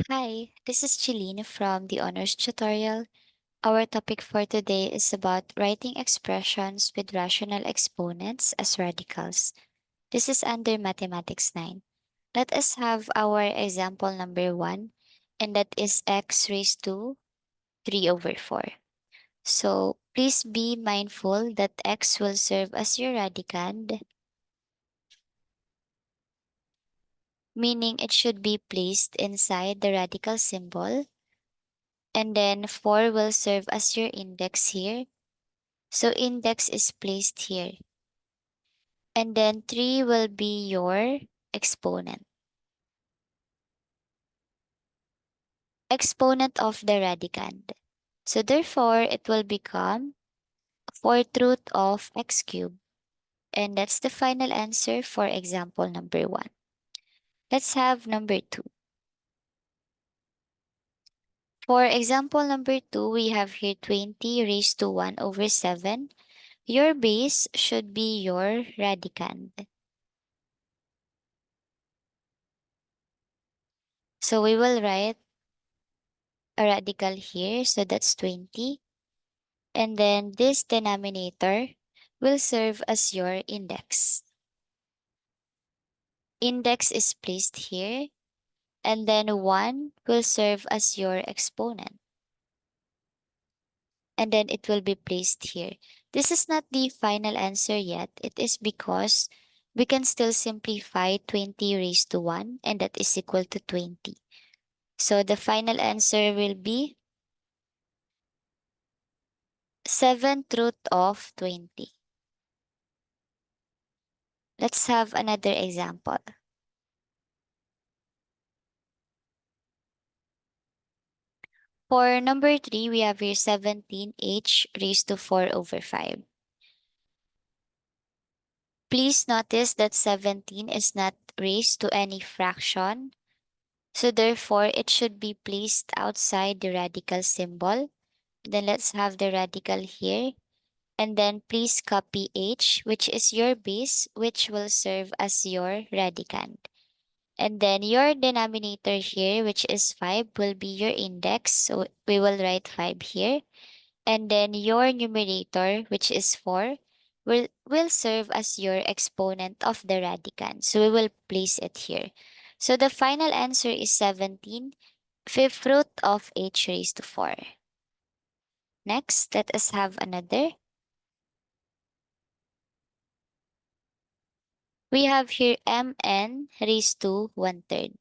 Hi, this is Jeline from the Honors Tutorial. Our topic for today is about writing expressions with rational exponents as radicals. This is under Mathematics 9. Let us have our example number 1, and that is x raised to 3 over 4. So please be mindful that x will serve as your radicand, meaning it should be placed inside the radical symbol, and then 4 will serve as your index here. So index is placed here. And then 3 will be your exponent. Exponent of the radicand. So therefore, it will become 4th root of x cubed. And that's the final answer for example number 1. Let's have number 2. For example number 2, we have here 20 raised to 1 over 7. Your base should be your radicand. So we will write a radical here. So that's 20. And then this denominator will serve as your index. Index is placed here. And then 1 will serve as your exponent. And then it will be placed here. This is not the final answer yet. It is because we can still simplify 20 raised to 1, and that is equal to 20. So the final answer will be 7th root of 20. Let's have another example. For number 3, we have here 17h raised to 4 over 5. Please notice that 17 is not raised to any fraction. So therefore, it should be placed outside the radical symbol. Then let's have the radical here. And then please copy h, which is your base, which will serve as your radicand. And then your denominator here, which is 5, will be your index. So we will write 5 here. And then your numerator, which is 4, will serve as your exponent of the radicand. So we will place it here. So the final answer is 17, 5th root of h raised to 4. Next, let us have another. We have here mn raised to 1/3.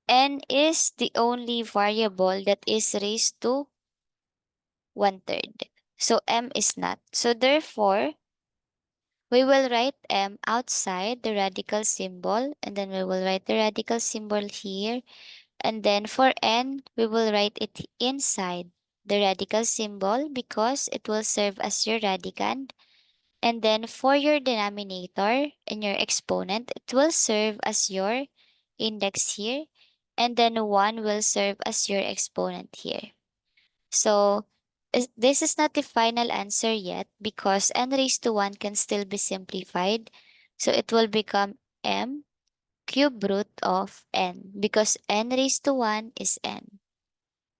N is the only variable that is raised to 1/3. So m is not. So therefore, we will write m outside the radical symbol, and then we will write the radical symbol here. And then for n, we will write it inside the radical symbol because it will serve as your radicand. And then for your denominator and your exponent, it will serve as your index here. And then 1 will serve as your exponent here. So this is not the final answer yet because n raised to 1 can still be simplified. So it will become m cube root of n because n raised to 1 is n.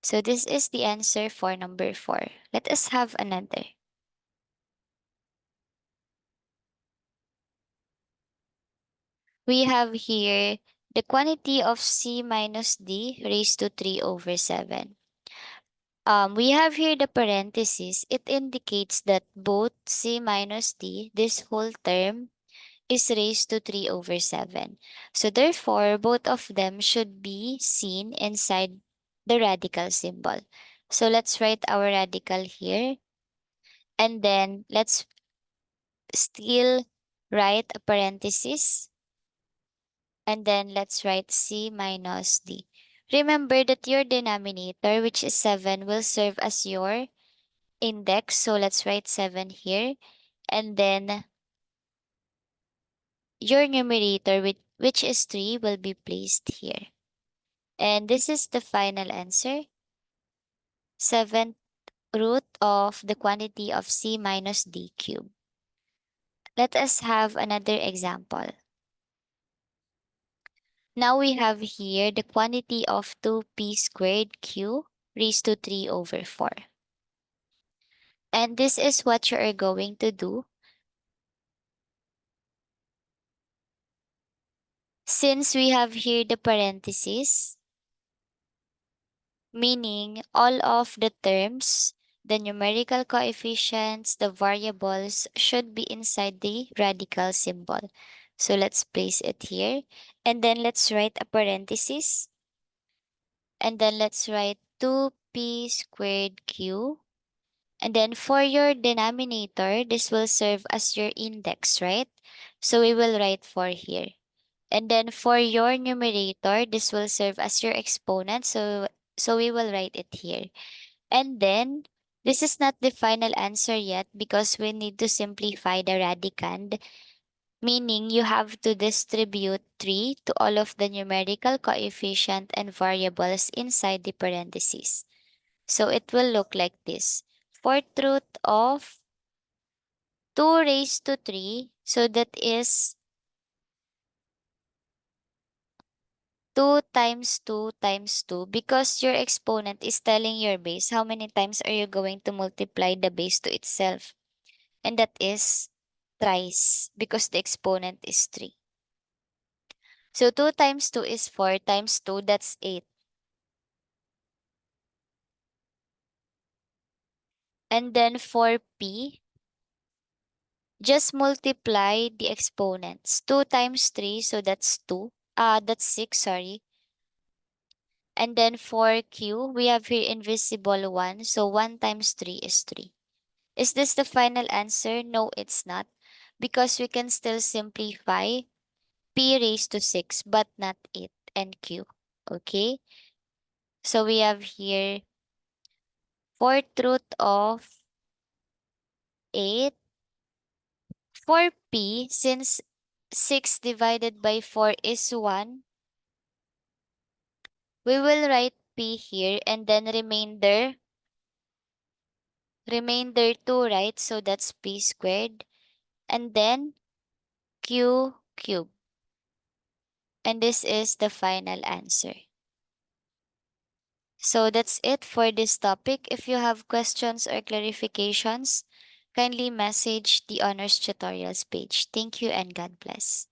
So this is the answer for number 4. Let us have another. We have here the quantity of c minus d raised to 3 over 7. We have here the parenthesis. It indicates that both c minus d, this whole term, is raised to 3 over 7. So therefore, both of them should be seen inside the radical symbol. So let's write our radical here. And then let's still write a parenthesis. And then let's write c minus d. Remember that your denominator, which is 7, will serve as your index. So let's write 7 here. And then your numerator, which is 3, will be placed here. And this is the final answer. 7th root of the quantity of c minus d cubed. Let us have another example. Now we have here the quantity of 2p squared q raised to 3 over 4. And this is what you are going to do. Since we have here the parentheses, meaning all of the terms, the numerical coefficients, the variables should be inside the radical symbol. So let's place it here. And then let's write a parenthesis. And then let's write 2p squared q. And then for your denominator, this will serve as your index, right? So we will write 4 here. And then for your numerator, this will serve as your exponent. So we will write it here. And then this is not the final answer yet because we need to simplify the radicand, meaning you have to distribute 3 to all of the numerical coefficient and variables inside the parentheses. So it will look like this. Fourth root of 2 raised to 3. So that is 2 times 2 times 2 because your exponent is telling your base how many times are you going to multiply the base to itself. And that is thrice because the exponent is 3. So 2 times 2 is 4 times 2, that's 8. And then for p, just multiply the exponents. 2 times 3, so that's 2. That's 6, sorry. And then for q, we have here invisible 1. So 1 times 3 is 3. Is this the final answer? No, it's not. Because we can still simplify p raised to 6, but not 8 and q. Okay? So we have here fourth root of 8. For p, since 6 divided by 4 is 1, we will write p here and then remainder 2, right? So that's p squared. And then q cubed. And this is the final answer. So that's it for this topic. If you have questions or clarifications, kindly message the honors tutorials page. Thank you and God bless.